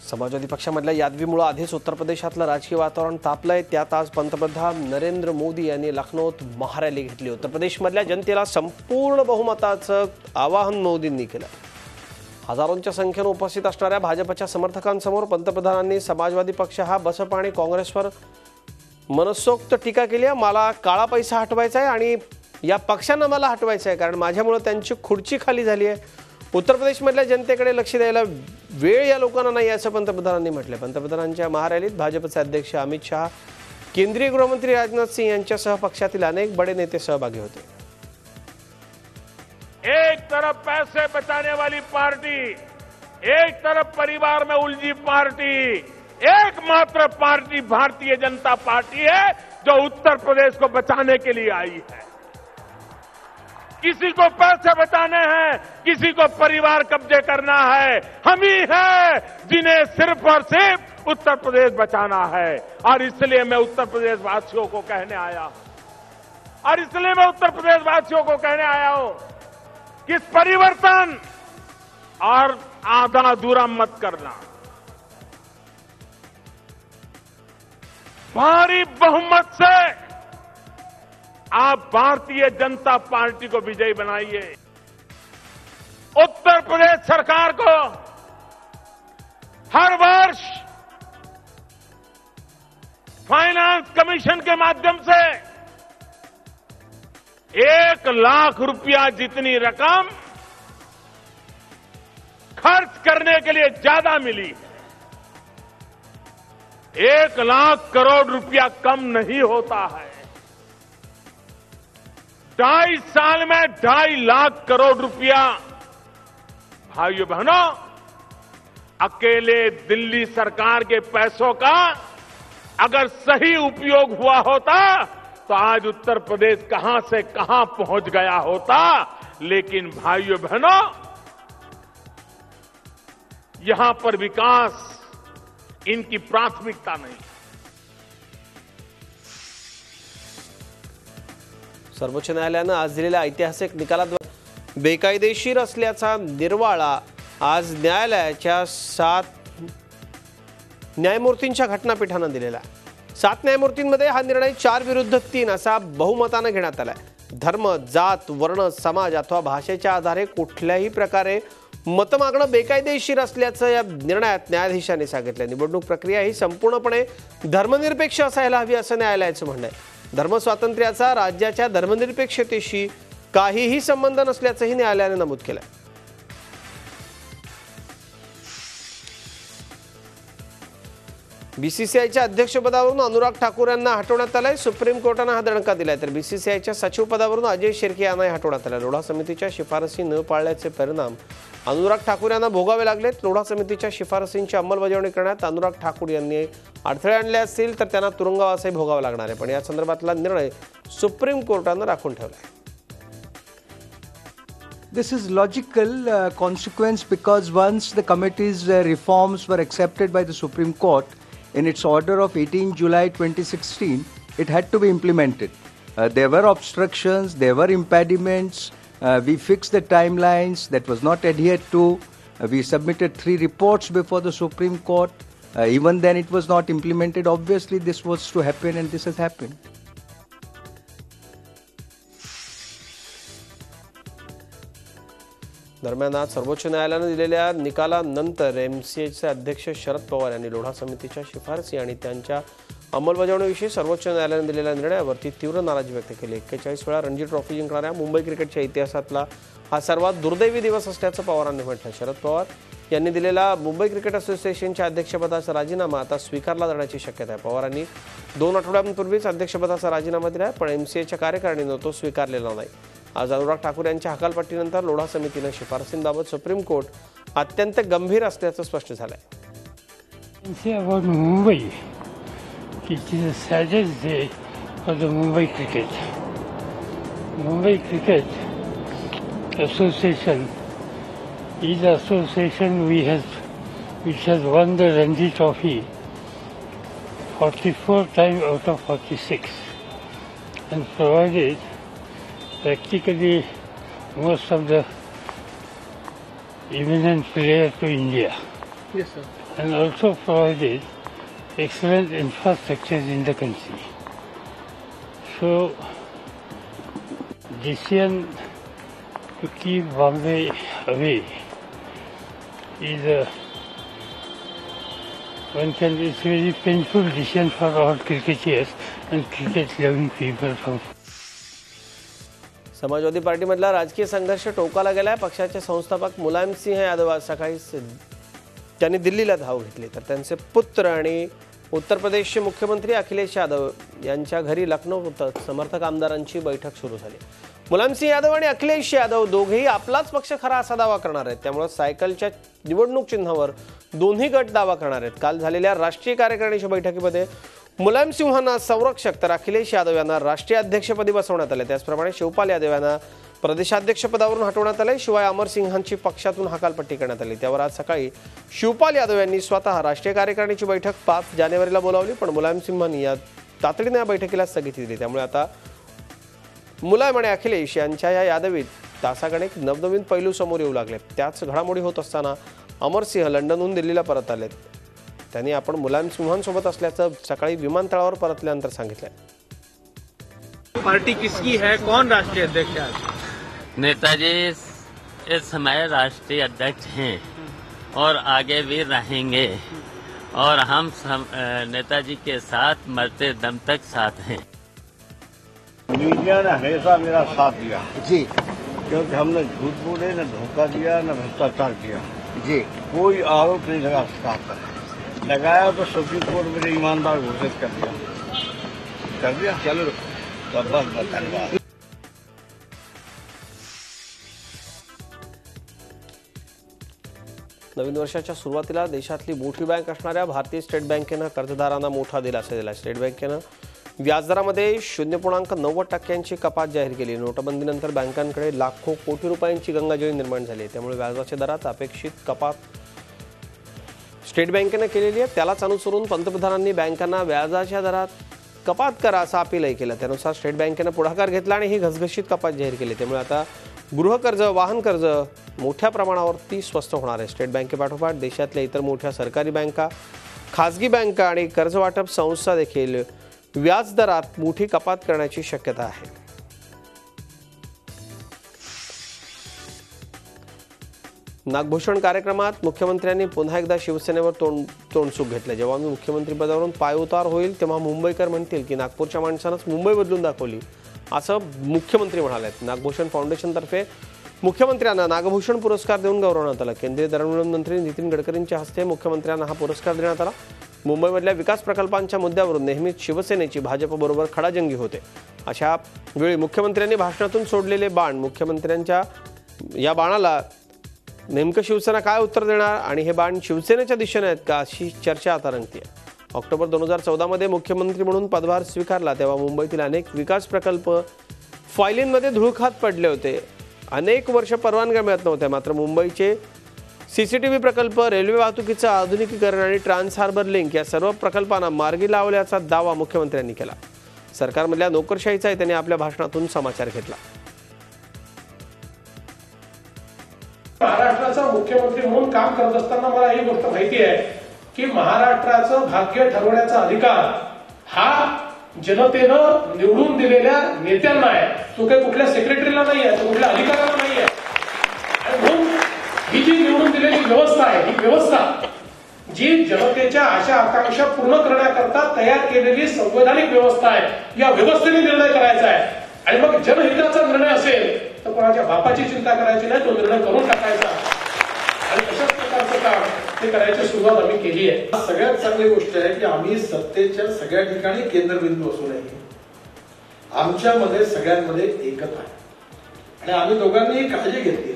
समाजवादी पक्षामधल्या यादवीमुळे आधीच उत्तर प्रदेशातलं राजकीय वातावरण तापलंय। त्यात आज पंतप्रधान नरेंद्र मोदी यांनी लखनौत महारॅली घेतली। उत्तर प्रदेशमधल्या जनतेला संपूर्ण बहुमताचं आवाहन मोदींनी केलं। हजारोंच्या संख्येने उपस्थित असणाऱ्या भाजपच्या समर्थकांसमोर पंतप्रधानांनी समाजवादी पक्ष हा बसपा आणि काँग्रेसवर मनसोक्त टीका केली आहे। मला काळा पैसा हटवायचा आहे आणि या पक्षांना मला हटवायचं आहे, कारण माझ्यामुळे त्यांची खुर्ची खाली झाली आहे। उत्तर प्रदेशमधल्या जनतेकडे लक्ष द्यायला वेळ या लोकांना नाही, असं पंतप्रधानांनी म्हटलं। पंतप्रधानांच्या महारॅलीत भाजपचे अध्यक्ष अमित शहा, केंद्रीय गृहमंत्री राजनाथ सिंह यांच्यासह पक्षातील अनेक बडे नेते सहभागी होते। एक तरफ पैसे बचाने वाली पार्टी, एक तरफ परिवार में उलझी पार्टी, एकमात्र पार्टी भारतीय जनता पार्टी है जो उत्तर प्रदेश को बचाने के लिए आई है। किसी को पैसे बचाने हैं, किसी को परिवार कब्जे करना है, हम ही हैं जिन्हें सिर्फ और सिर्फ उत्तर प्रदेश बचाना है। और इसलिए मैं उत्तर प्रदेश वासियों को कहने आया हूं कि इस परिवर्तन और आधा अधूरा मत करना। भारी बहुमत से आप भारतीय जनता पार्टी को विजयी बनाइए। उत्तर प्रदेश सरकार को हर वर्ष फाइनेंस कमीशन के माध्यम से 1 लाख रुपया जितनी रकम खर्च करने के लिए ज्यादा मिली है। 1 लाख करोड़ रुपया कम नहीं होता है। 2.5 साल में 2.5 लाख करोड़ रुपया, भाइयों बहनों, अकेले दिल्ली सरकार के पैसों का अगर सही उपयोग हुआ होता तो आज उत्तर प्रदेश कहां से कहां पहुंच गया होता। लेकिन भाइयों बहनों, यहां पर विकास इनकी प्राथमिकता नहीं। सर्वोच्च न्यायालयानं आज दिलेल्या ऐतिहासिक निकालाद्वारे बेकायदेशीर असल्याचा निर्वाळा आज न्यायालयाच्या 7 न्यायमूर्तींच्या घटनापीठानं दिलेला आहे। 7 न्यायमूर्तींमध्ये हा निर्णय 4 विरुद्ध 3 असा बहुमतानं घेण्यात आलाय। धर्म, जात, वर्ण, समाज अथवा भाषेच्या आधारे कुठल्याही प्रकारे मत मागणं बेकायदेशीर असल्याचं या निर्णयात न्यायाधीशांनी सांगितलं। निवडणूक प्रक्रिया ही संपूर्णपणे धर्मनिरपेक्ष असायला हवी असं न्यायालयाचं म्हणणं आहे। धर्मस्वातंत्र्याचा राज्याच्या धर्मनिरपेक्षतेशी काहीही संबंध नसल्याचंही न्यायालयाने नमूद केलंय। बीसीसीआयच्या अध्यक्षपदावरून अनुराग ठाकूर यांना हटवण्यात आलंय। सुप्रीम कोर्टानं हा दणका दिलाय, तर बीसीसीआयच्या सचिव पदावरून अजय शिर्के यांनाही हटवण्यात आलंय। लोढा समितीच्या शिफारसी न पाळल्याचे परिणाम अनुराग ठाकूर यांना भोगावे लागलेत। लोढा समितीच्या शिफारसींची अंमलबजावणी करण्यात अनुराग ठाकूर यांनी अडथळे आणले असतील तर त्यांना तुरुंगवासही भोगावा लागणार आहे, पण या संदर्भातला निर्णय सुप्रीम कोर्टानं राखून ठेवलाय। This is logical consequence because once the committee's reforms were accepted by the Supreme Court in its order of 18 July 2016, it had to be implemented. There were obstructions, there were impediments. We fixed the timelines that was not adhered to. We submitted 3 reports before the Supreme Court. Even then it was not implemented. Obviously this was to happen and this has happened. दरम्यान आज सर्वोच्च न्यायालयाने दिलेल्या निकालानंतर एमसीएचे अध्यक्ष शरद पवार यांनी लोढा समितीच्या शिफारसी आणि त्यांच्या अंमलबजावणीविषयी सर्वोच्च न्यायालयाने दिलेल्या निर्णयावरती तीव्र नाराजी व्यक्त केली। 41 वेळा रणजी ट्रॉफी जिंकणाऱ्या मुंबई क्रिकेटच्या इतिहासातला हा सर्वात दुर्दैवी दिवस असल्याचं पवारांनी म्हटलं। शरद पवार यांनी दिलेला मुंबई क्रिकेट असोसिएशनच्या अध्यक्षपदाचा राजीनामा आता स्वीकारला जाण्याची शक्यता आहे। पवारांनी 2 आठवड्यांपूर्वीच अध्यक्षपदाचा राजीनामा दिला, पण एमसीएच्या कार्यकारिणीनं तो स्वीकारलेला नाही। आज अनुराग ठाकूर यांच्या हकालपट्टीनंतर लोढा समितीनं शिफारसींबाबत सुप्रीम कोर्ट अत्यंत गंभीर असल्याचं स्पष्ट झालंय। Mumbai It is the saddest day for the Mumbai cricket. Mumbai Cricket Association is the association which has won the Ranji Trophy 44 times out of 46 and provided practically most of the eminent players to India. Yes, sir. and also provided excellent infrastructures in the country. So, decision to keep Bombay away is it's very painful decision for all cricketers and cricket-loving people from. समाजवादी पार्टीमधला राजकीय संघर्ष टोकाला गेलाय. पक्षाचे संस्थापक मुलायम सिंह यादव आज सकाळी त्यांनी दिल्लीला धाव घेतली, तर त्यांचे पुत्र आणि उत्तर प्रदेशचे मुख्यमंत्री अखिलेश यादव यांच्या घरी लखनौत समर्थक आमदारांची बैठक सुरू झाली. मुलायम सिंह यादव आणि अखिलेश यादव दोघेही आपलाच पक्ष खरा असा दावा करणार आहेत. त्यामुळे सायकलच्या निवडणूक चिन्हावर दोन्ही गट दावा करणार आहेत. काल झालेल्या राष्ट्रीय कार्यकारिणीच्या बैठकीमध्ये मुलायम सिंहांना संरक्षक तर अखिलेश यादव यांना राष्ट्रीय अध्यक्षपदी बसवण्यात आले. त्याचप्रमाणे शिवपाल यादव यांना प्रदेशाध्यक्षपदावरून हटवण्यात आले. शिवाय अमर सिंहांची पक्षातून हकालपट्टी करण्यात आली. त्यावर आज सकाळी शिवपाल यादव यांनी स्वतः राष्ट्रीय कार्यकारिणीची बैठक 5 जानेवारीला बोलावली, पण मुलायम सिंहांनी या तातडीने या बैठकीला स्थगिती दिली. त्यामुळे आता मुलायम आणि अखिलेश यांच्या या यादवीत तासागणिक नवनवीन पैलू समोर येऊ लागले. त्याच घडामोडी होत असताना अमर सिंह लंडनहून दिल्लीला परत आलेत. त्यांनी आपण मुलायम सिंहांसोबत असल्याचं सकाळी विमानतळावर परतल्यानंतर सांगितलंय. पार्टी किसकी है, कौन राष्ट्रीय अध्यक्ष है? नेताजी इस समय राष्ट्रीय अध्यक्ष हैं और आगे भी रहेंगे और हम नेताजी के साथ मरते दम तक साथ हैं. मीडिया ने हमेशा मेरा साथ दिया जी, क्योंकि हमने झूठ बोले, न धोखा दिया, न भ्रष्टाचार किया जी. कोई आरोप नहीं लगा सकता, लगाया तो सुप्रीम कोर्ट में ईमानदार घोषित कर दिया चलो तो बस धन्यवाद. नवीन वर्षाच्या सुरुवातीला देशातली मोठी बँक असणाऱ्या भारतीय स्टेट बँकेनं कर्जदारांना मोठा दिलासा दिला. स्टेट बँकेनं व्याजदरामध्ये 0.90% कपात जाहीर केली. नोटाबंदीनंतर बँकांकडे लाखो कोटी रुपयांची गंगाजळी निर्माण झाली. त्यामुळे व्याजाच्या दरात अपेक्षित कपात स्टेट बँकेनं केलेली आहे. त्यालाच अनुसरून पंतप्रधानांनी बँकांना व्याजाच्या दरात कपात करा असं अपीलही केलं. त्यानुसार स्टेट बँकेनं पुढाकार घेतला आणि ही घसघशीत कपात जाहीर केली. त्यामुळे आता गृहकर्ज, वाहन कर्ज मोठ्या प्रमाणावरती स्वस्त होणार आहे. स्टेट बँकेपाठोपाठ देशातल्या इतर मोठ्या सरकारी बँका, खाजगी बँका आणि कर्ज वाटप संस्था देखील व्याजदरात मोठी कपात करण्याची शक्यता आहे. नागभूषण कार्यक्रमात मुख्यमंत्र्यांनी पुन्हा एकदा शिवसेनेवर तोंडसुख घेतलं. जेव्हा मी मुख्यमंत्रीपदावरून पायउतार होईल तेव्हा मुंबईकर म्हणतील की नागपूरच्या माणसानंच मुंबई बदलून दाखवली, असं मुख्यमंत्री म्हणालेत. नागभूषण फाउंडेशनतर्फे मुख्यमंत्र्यांना नागभूषण पुरस्कार देऊन गौरवण्यात आला. केंद्रीय दळणवळण मंत्री नितीन गडकरींच्या हस्ते मुख्यमंत्र्यांना हा पुरस्कार देण्यात आला. मुंबईमधल्या विकास प्रकल्पांच्या मुद्द्यावरून नेहमीच शिवसेनेची भाजपबरोबर खडाजंगी होते. अशा वेळी मुख्यमंत्र्यांनी भाषणातून सोडलेले बाण, मुख्यमंत्र्यांच्या या बाणाला नेमकं शिवसेना काय उत्तर देणार आणि हे बाण शिवसेनेच्या दिशेने आहेत का, अशी चर्चा आता रंगते. ऑक्टोबर 2014 मध्ये मुख्यमंत्री म्हणून पदभार स्वीकारला तेव्हा मुंबईतील अनेक विकास प्रकल्प फायलींमध्ये धुळखात पडले होते. अनेक वर्ष परवानग्या मिळत नव्हत्या. मात्र मुंबईचे CCTV प्रकल्प, रेल्वे वाहतुकीचं आधुनिकीकरण आणि ट्रान्स हार्बर लिंक या सर्व प्रकल्पांना मार्गी लावल्याचा दावा मुख्यमंत्र्यांनी केला. सरकारमधल्या नोकरशाहीचाही त्यांनी आपल्या भाषणातून समाचार घेतला. महाराष्ट्राचा मुख्यमंत्री म्हणून काम करत असताना मला ही गोष्ट माहिती आहे की महाराष्ट्राचं भाग्य ठरवण्याचा अधिकार हा जनतेनं निवडून दिलेल्या नेत्यांना आहे. तो काही कुठल्या सेक्रेटरीला नाही आहे, तो कुठल्या अधिकाऱ्याला नाही आहे. आणि म्हणून ही जी निवडून दिलेली व्यवस्था आहे, ही व्यवस्था जी जनतेच्या आशा आकांक्षा पूर्ण करण्याकरता तयार केलेली संवैधानिक व्यवस्था आहे. या व्यवस्थेने निर्णय करायचा आहे. आणि मग जनहिताचा निर्णय असेल तर कोणाच्या बापाची चिंता करायची नाही, तो निर्णय करून टाकायचा. आणि अशाच प्रकारचं काम ते करायची सुरुवात आम्ही केली आहे. सगळ्यात चांगली गोष्ट आहे की आम्ही सत्तेच्या सगळ्या ठिकाणी केंद्रबिंदू असूनही आमच्यामध्ये सगळ्यांमध्ये एकता आहे. आणि आम्ही दोघांनी काळजी घेतली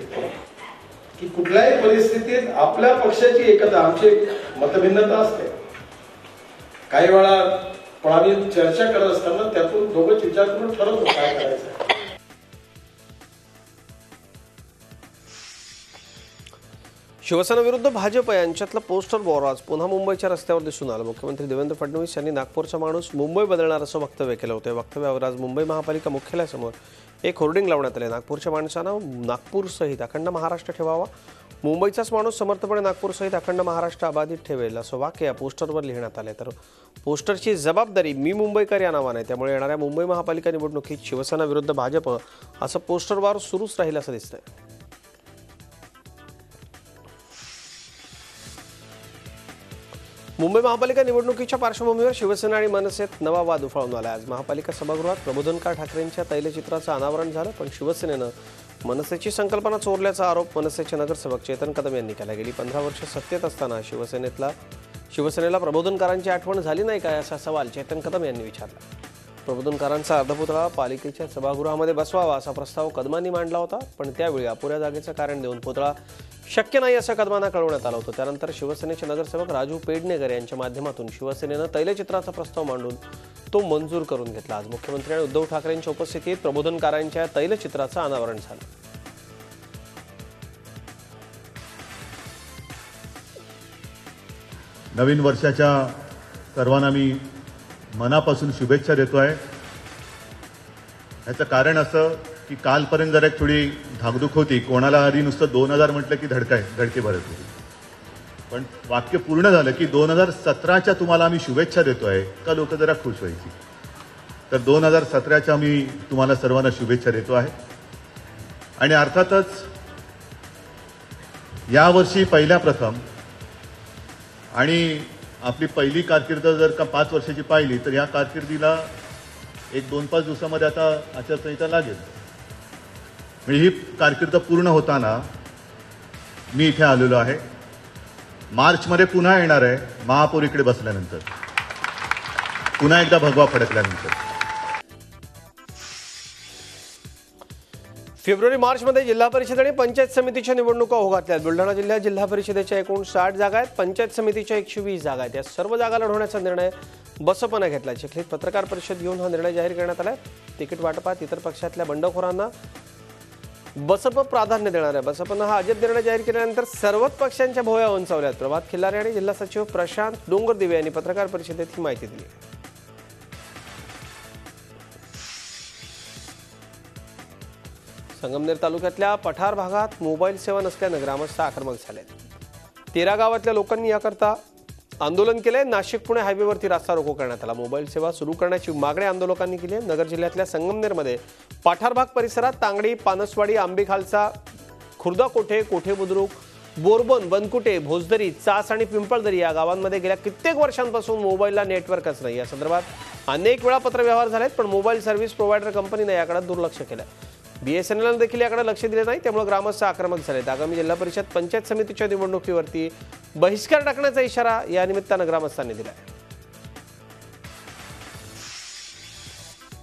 की कुठल्याही परिस्थितीत आपल्या पक्षाची एकता, आमची मतभिन्नता असते काही वेळा, पण आम्ही चर्चा करत असताना त्यातून दोघंच विचार करून ठरवतो काय करायचं. शिवसेना विरुद्ध भाजप यांच्यातलं पोस्टर वॉर आज पुन्हा मुंबईच्या रस्त्यावर दिसून आलं. मुख्यमंत्री देवेंद्र फडणवीस यांनी नागपूरचा माणूस मुंबई बदलणार असं वक्तव्य केलं होतं. वक्तव्यावर आज मुंबई महापालिका मुख्यालयासमोर एक होर्डिंग लावण्यात आले. नागपूरच्या माणसानं नागपूरसहित अखंड महाराष्ट्र ठेवावा, मुंबईचाच माणूस समर्थपणे नागपूरसहित अखंड महाराष्ट्र अबाधित ठेवेल असं वाक्य या पोस्टरवर लिहिण्यात आले. तर पोस्टरची जबाबदारी मी मुंबईकर या नावाने, त्यामुळे येणाऱ्या मुंबई महापालिका निवडणुकीत शिवसेना विरुद्ध भाजप असं पोस्टरवर सुरूच राहील असं दिसतंय. मुंबई महापालिका निवडणुकीच्या पार्श्वभूमीवर शिवसेना आणि मनसेत नवा वाद उफाळून आला. आज महापालिका सभागृहात प्रबोधनकार ठाकरेंच्या तैलचित्राचं अनावरण झालं, पण शिवसेनेनं मनसेची संकल्पना चोरल्याचा आरोप मनसेचे नगरसेवक चेतन कदम यांनी केला. गेली 15 वर्ष सत्तेत असताना शिवसेनेला प्रबोधनकारांची आठवण झाली नाही काय, असा सवाल चेतन कदम यांनी विचारला. प्रबोधनकारांचा अर्धपुतळा पालिकेच्या सभागृहामध्ये बसवावा असा प्रस्ताव कदमांनी मांडला होता, पण त्यावेळी अपुऱ्या जागेचं कारण देऊन पुतळा शक्य नाही असं कदमांना कळवण्यात आलं होतं. त्यानंतर शिवसेनेचे नगरसेवक राजू पेडणेकर यांच्या माध्यमातून शिवसेनेनं तैलचित्राचा प्रस्ताव मांडून तो मंजूर करून घेतला. आज मुख्यमंत्री आणि उद्धव ठाकरेंच्या उपस्थितीत प्रबोधनकारांच्या तैलचित्राचं अनावरण झालं. नवीन वर्षाच्या सर्वांना मी मनापासून शुभेच्छा देतोय. याचं कारण असं की कालपर्यंत जरा एक थोडी धाकधूक होती. कोणाला आधी नुसतं 2000 म्हटलं की धडके भरत होती, पण वाक्य पूर्ण झालं की 2017च्या तुम्हाला आम्ही शुभेच्छा देतोय का लोक जरा खुश व्हायची. तर 2017च्या मी तुम्हाला सर्वांना शुभेच्छा देतो आहे. आणि अर्थातच यावर्षी पहिल्या प्रथम आणि आपली पहिली कारकीर्द जर का 5 वर्षाची पाहिली तर या कारकिर्दीला 1-2-5 दिवसामध्ये आता आचारसंहिता लागेल. म्हणजे ही कारकीर्द पूर्ण होताना मी इथे आलेलो आहे. मार्चमध्ये पुन्हा येणार आहे महापौर इकडे बसल्यानंतर, पुन्हा एकदा भगवा फडकल्यानंतर. फेब्रुवारी-मार्चमध्ये जिल्हा परिषद आणि पंचायत समितीच्या निवडणुका होत आहेत. बुलढाणा जिल्ह्यात जिल्हा परिषदेच्या एकूण 60 जागा आहेत, पंचायत समितीच्या 120 जागा आहेत. या सर्व जागा लढवण्याचा निर्णय बसपनं घेतला. चिखलीत पत्रकार परिषद घेऊन हा निर्णय जाहीर करण्यात आला. तिकीट वाटपात इतर पक्षातल्या बंडखोरांना बसप प्राधान्य देणार आहे. बसपनं हा अजब निर्णय जाहीर केल्यानंतर सर्वच पक्षांच्या भोवया उंचावल्यात. प्रभात खिल्लारे आणि जिल्हा सचिव प्रशांत डोंगरदिवे यांनी पत्रकार परिषदेत ही माहिती दिली. संगमनेर तालुक्यातल्या पठार भागात मोबाईल सेवा नसल्यानं ग्रामस्थ आक्रमक झाले. 13 गावातल्या लोकांनी याकरता आंदोलन केलंय. नाशिक पुणे हायवेवरती रास्ता रोको करण्यात आला. मोबाईल सेवा सुरू करण्याची मागणी आंदोलकांनी केली आहे. नगर जिल्ह्यातल्या संगमनेरमध्ये पठार भाग परिसरात तांगडी, पानसवाडी, आंबेखालसा, खुर्दाकोठे, कोठे बुद्रुक, बोरबन, बनकुटे, भोजदरी, चास आणि पिंपळदरी या गावांमध्ये गेल्या कित्येक वर्षांपासून मोबाईलला नेटवर्कच नाही. या संदर्भात अनेक वेळा पत्रव्यवहार झालेत, पण मोबाईल सर्व्हिस प्रोव्हायडर कंपनीने याकडे दुर्लक्ष केलं. BSNL देखील याकडे लक्ष दिले नाही, त्यामुळे ग्रामस्थ आक्रमक झालेत. आगामी जिल्हा परिषद पंचायत समितीच्या निवडणुकीवरती बहिष्कार टाकण्याचा इशारा या निमित्तानं ग्रामस्थांनी दिला.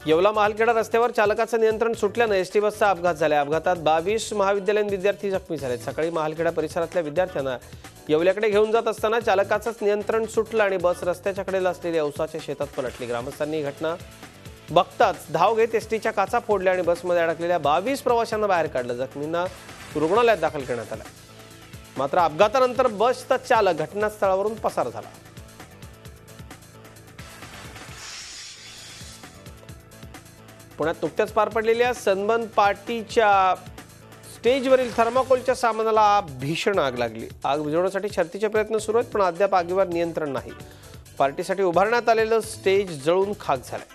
येवला महालखेडा रस्त्यावर चालकाचं नियंत्रण सुटल्यानं एसटी बसचा अपघात झाला. अपघातात 22 महाविद्यालयीन विद्यार्थी जखमी झालेत. सकाळी महालखेडा परिसरातल्या विद्यार्थ्यांना येवल्याकडे घेऊन जात असताना चालकाचंच नियंत्रण सुटलं आणि बस रस्त्याच्या कडेला असलेल्या ऊसाच्या शेतात पलटली. ग्रामस्थांनी ही घटना बघताच धाव घेत एसटीच्या काचा फोडल्या आणि बसमध्ये अडकलेल्या 22 प्रवाशांना बाहेर काढलं. जखमींना रुग्णालयात दाखल करण्यात आलं. मात्र अपघातानंतर बसचा चालक घटनास्थळावरून पसार झाला. पुण्यात नुकत्याच पार पडलेल्या सनबर्न पार्टीच्या स्टेजवरील थर्माकोलच्या सामानाला भीषण आग लागली. आग विझवण्यासाठी शर्थीचे प्रयत्न सुरू आहेत, पण अद्याप आगीवर नियंत्रण नाही. पार्टीसाठी उभारण्यात आलेलं स्टेज जळून खाक झालंय.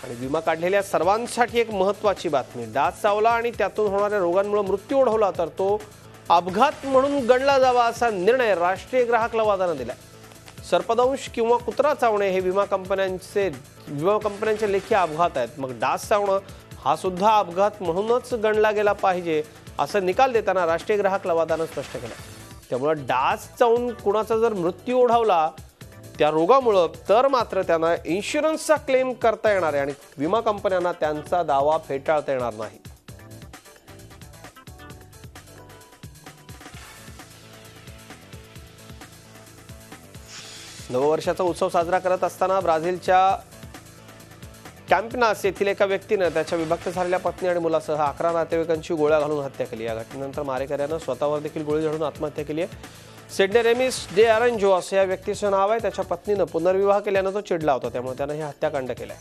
आणि विमा काढलेल्या सर्वांसाठी एक महत्त्वाची बातमी. डास चावला आणि त्यातून होणाऱ्या रोगांमुळे मृत्यू ओढवला तर तो अपघात म्हणून गणला जावा असा निर्णय राष्ट्रीय ग्राहक लवादानं दिला. सर्पदंश किंवा कुत्रा चावणे हे विमा कंपन्यांचे लेखी अपघात आहेत. मग डास चावणं हा सुद्धा अपघात म्हणूनच गणला गेला पाहिजे असं निकाल देताना राष्ट्रीय ग्राहक लवादानं स्पष्ट केलं. त्यामुळे डास चावून कुणाचा जर मृत्यू ओढवला त्या रोगामुळं तर मात्र त्यांना इन्शुरन्सचा क्लेम करता येणार आहे आणि विमा कंपन्यांना त्यांचा दावा फेटाळता येणार नाही. नववर्षाचा उत्सव साजरा करत असताना ब्राझीलच्या कॅम्पिनास येथील एका व्यक्तीनं त्याच्या विभक्त झालेल्या पत्नी आणि मुलासह 11 नातेवाईकांची गोळ्या घालून हत्या केली. या घटनेनंतर मारेकऱ्यानं स्वतःवर देखील गोळी झाडून आत्महत्या केली आहे. सिडने रेमिस डे अरेंजो असं या व्यक्तीचं नाव आहे. त्याच्या पत्नीनं पुनर्विवाह केल्यानं तो चिडला होता, त्यामुळे त्यानं हे हत्याकांड केलंय.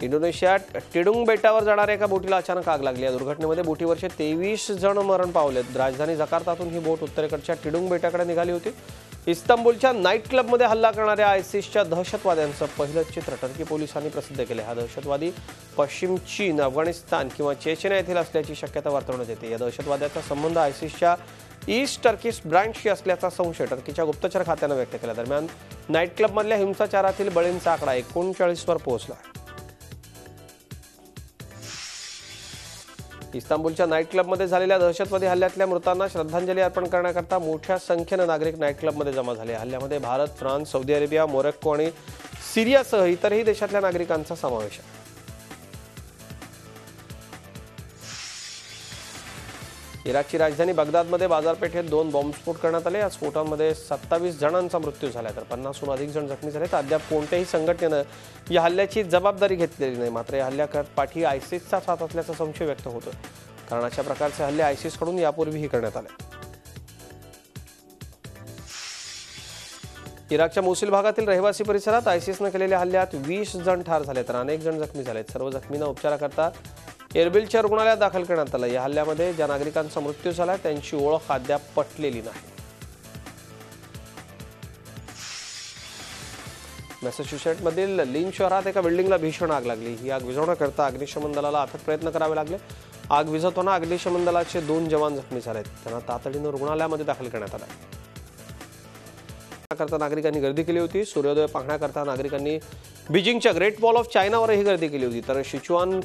इंडोनेशियात टिडुंग बेटावर जाणाऱ्या एका बोटीला अचानक आग लागली. या दुर्घटनेमध्ये बोटीवरचे 23 जण मरण पावलेत. राजधानी जकार्तातून ही बोट उत्तरेकडच्या टिडुंग बेटाकडे निघाली होती. इस्तांबूलच्या नाईट क्लबमध्ये हल्ला करणाऱ्या आयसिसच्या दहशतवाद्यांचं पहिलं चित्र टर्की पोलिसांनी प्रसिद्ध केले. हा दहशतवादी पश्चिम चीन, अफगाणिस्तान किंवा चेचन्या येथील असल्याची शक्यता वर्तवण्यात येते. या दहशतवाद्याचा संबंध आयसिसच्या ईस्ट टर्किश ब्रँचशी असल्याचा संशय टर्कीच्या गुप्तचर खात्यानं व्यक्त केला. दरम्यान नाईट क्लबमधल्या हिंसाचारातील बळींचा आकडा 39वर पोहोचला. इस्तांबूलच्या नाईट क्लबमध्ये झालेल्या दहशतवादी हल्ल्यातल्या मृतांना श्रद्धांजली अर्पण करण्याकरता मोठ्या संख्येनं नागरिक नाईट क्लबमध्ये जमा झाले. हल्ल्यामध्ये Bharat, France, Saudi Arabia, Morocco आणि सिरियासह इतरही देशातल्या नागरिकांचा समावेश आहे. इराकची राजधानी बगदादमध्ये बाजारपेठेत 2 बॉम्बस्फोट करण्यात आले. या स्फोटांमध्ये 27 जणांचा मृत्यू झाला तर 50हून अधिक जण जखमी झाले. अद्याप कोणत्याही संघटनेनं या हल्ल्याची जबाबदारी घेतलेली नाही. मात्र या हल्ल्यापाठी आयसिसचा हात असल्याचा संशय व्यक्त होतो, कारण अशा प्रकारचे हल्ले आयसिसकडून यापूर्वीही करण्यात आले. इराकच्या मोसुल भागातील रहिवासी परिसरात आयसिसनं केलेल्या हल्ल्यात 20 जण ठार झाले तर अनेक जण जखमी झालेत. सर्व जखमींना उपचाराकरता एरबिलच्या रुग्णालयात दाखल करण्यात आलं. या हल्ल्यामध्ये ज्या नागरिकांचा मृत्यू झाला त्यांची ओळख अद्याप पटलेली नाही. मॅसेच्युसेट्समधील लिन शहरात एका बिल्डिंगला भीषण आग लागली. ही आग विझवण्याकरता अग्निशमन दलाला अथक प्रयत्न करावे लागले. आग विझवताना अग्निशमन दलाचे 2 जवान जखमी झालेत. त्यांना तातडीनं रुग्णालयामध्ये दाखल करण्यात आलं. नागरिकांनी गर्दी केली होती. सूर्योदय पाहण्याकरता नागरिकांनी बीजिंगच्या ग्रेट वॉल ऑफ चायनावरही गर्दी केली होती. तर सिचुआन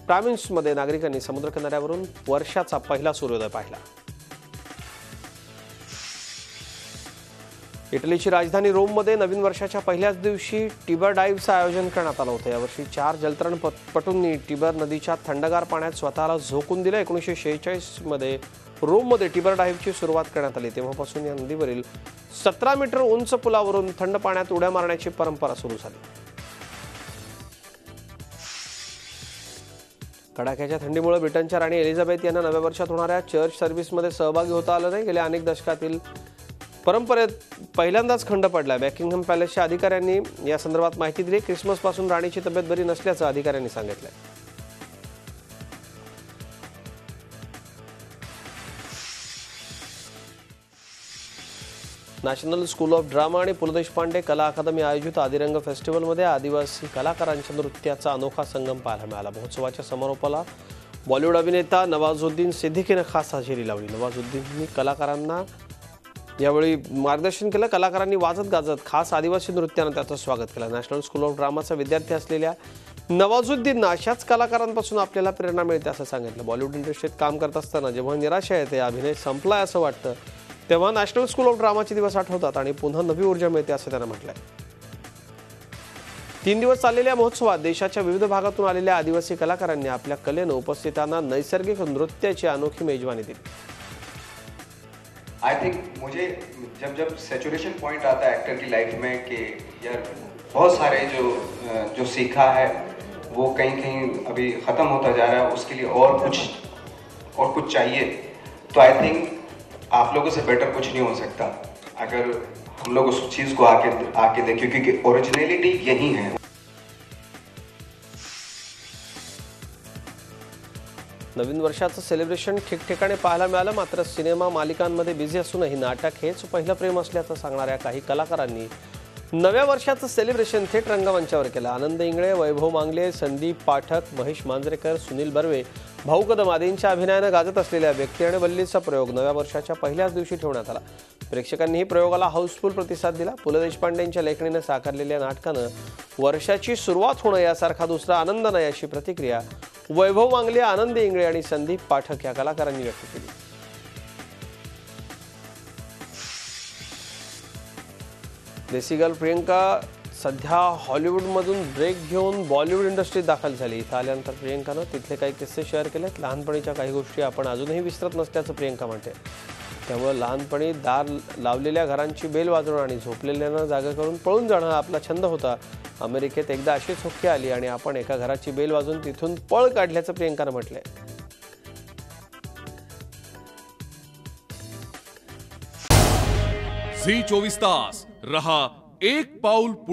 प्रॉव्हिन्समध्ये नागरिकांनी समुद्र किनाऱ्यावरून वर्षाचा पहिला सूर्योदय पाहिला. इटलीची राजधानी रोममध्ये नवीन वर्षाच्या पहिल्याच दिवशी टिबर डाईव्हचं आयोजन करण्यात आलं होतं. यावर्षी 4 जलतरणपटूंनी टिबर नदीच्या थंडगार पाण्यात स्वतःला झोकून दिलं. 1946 मध्ये रोममध्ये टिबर डाईव्हची सुरुवात करण्यात आली. तेव्हापासून या नदीवरील 17 मीटर उंच पुलावरून थंड पाण्यात उड्या मारण्याची परंपरा सुरू झाली. कडाक्याच्या थंडीमुळे ब्रिटनच्या राणी एलिझाबेथ यांना नव्या वर्षात होणाऱ्या चर्च सर्व्हिसमध्ये सहभागी होता आलं नाही. गेल्या अनेक दशकातील परंपरेत पहिल्यांदाच खंड पडला. बॅकिंगहॅम पॅलेसच्या अधिकाऱ्यांनी या संदर्भात माहिती दिली. ख्रिसमसपासून राणीची तब्येत बरी नसल्याचं अधिकाऱ्यांनी सांगितलंय. नॅशनल स्कूल ऑफ ड्रामा आणि पु ल देशपांडे कला अकादमी आयोजित आदिरंग फेस्टिवलमध्ये आदिवासी कलाकारांच्या नृत्याचा अनोखा संगम पाहायला मिळाला. महोत्सवाच्या समारोपाला बॉलिवूड अभिनेता नवाजुद्दीन सिद्दीकीनं खास हजेरी लावली. नवाजुद्दीननी कलाकारांना यावेळी मार्गदर्शन केलं. कलाकारांनी वाजत गाजत खास आदिवासी नृत्यानं त्याचं स्वागत केलं. नॅशनल स्कूल ऑफ ड्रामाचा विद्यार्थी असलेल्या नवाजुद्दीननं अशाच कलाकारांपासून आपल्याला प्रेरणा मिळते असं सांगितलं. बॉलिवूड इंडस्ट्रीत काम करत असताना जेव्हा निराशा येते, अभिनय संपलाय असं वाटतं, तेव्हा नॅशनल स्कूल ऑफ ड्रामाचे दिवस आठवतात आणि पुन्हा नवी ऊर्जा मिळते असं त्यानं म्हटलंय. 3 दिवस चाललेल्या महोत्सवात देशाच्या विविध भागातून आलेल्या आदिवासी कलाकारांनी आपल्या कलेनं उपस्थितांना नैसर्गिक नृत्याची अनोखी मेजवानी दिली. आई थिंक मुझे जब सैचुरेशन पॉइंट आता है एक्टर की लाइफ में कि यार बहुत सारे जो सीखा है वो कहीं अभी ख़त्म होता जा रहा है, उसके लिए और कुछ चाहिए. तो आई थिंक आप लोगों से बेटर कुछ नहीं हो सकता अगर हम लोग उस चीज़ को आके देखें, क्योंकि ओरिजिनलिटी यही है. नवीन वर्षाचं सेलिब्रेशन ठिकठिकाणी पाहायला मिळालं. मात्र सिनेमा मालिकांमध्ये बिझी असूनही नाटक हेच पहिलं प्रेम असल्याचं सांगणाऱ्या काही कलाकारांनी नव्या वर्षाचं सेलिब्रेशन थेट रंगमंचावर केलं. आनंद इंगळे, वैभव मांगले, संदीप पाठक, महेश मांजरेकर, सुनील बर्वे, भाऊ कदम आदींच्या अभिनयानं गाजत असलेल्या व्यक्ती आणि वल्लीचा प्रयोग नव्या वर्षाच्या पहिल्याच दिवशी ठेवण्यात आला. प्रेक्षकांनीही प्रयोगाला हाऊसफुल प्रतिसाद दिला. पु ल देशपांडेंच्या लेखणीनं साकारलेल्या नाटकानं वर्षाची सुरुवात होणं यासारखा दुसरा आनंद नाही अशी प्रतिक्रिया वैभव मांगले, आनंद इंगळे आणि संदीप पाठक या कलाकारांनी व्यक्त केली. देसी गर्ल प्रियंका सध्या हॉलिवूडमधून ब्रेक घेऊन बॉलिवूड इंडस्ट्रीत दाखल झाली. इथं आल्यानंतर प्रियंकानं तिथले काही किस्से शेअर केलेत. लहानपणीच्या काही गोष्टी आपण अजूनही विसरत नसल्याचं प्रियंका म्हणते. त्यामुळे लहानपणी दार लावलेल्या घरांची बेल वाजवणं आणि झोपलेल्यांना जागा करून पळून जाणं हा आपला छंद होता. अमेरिकेत एकदा अशीच हुक्की आली आणि आपण एका घराची बेल वाजवून तिथून पळ काढल्याचं प्रियंकानं म्हटलंय. झी 24 तास रहा एक पाऊल पुढे.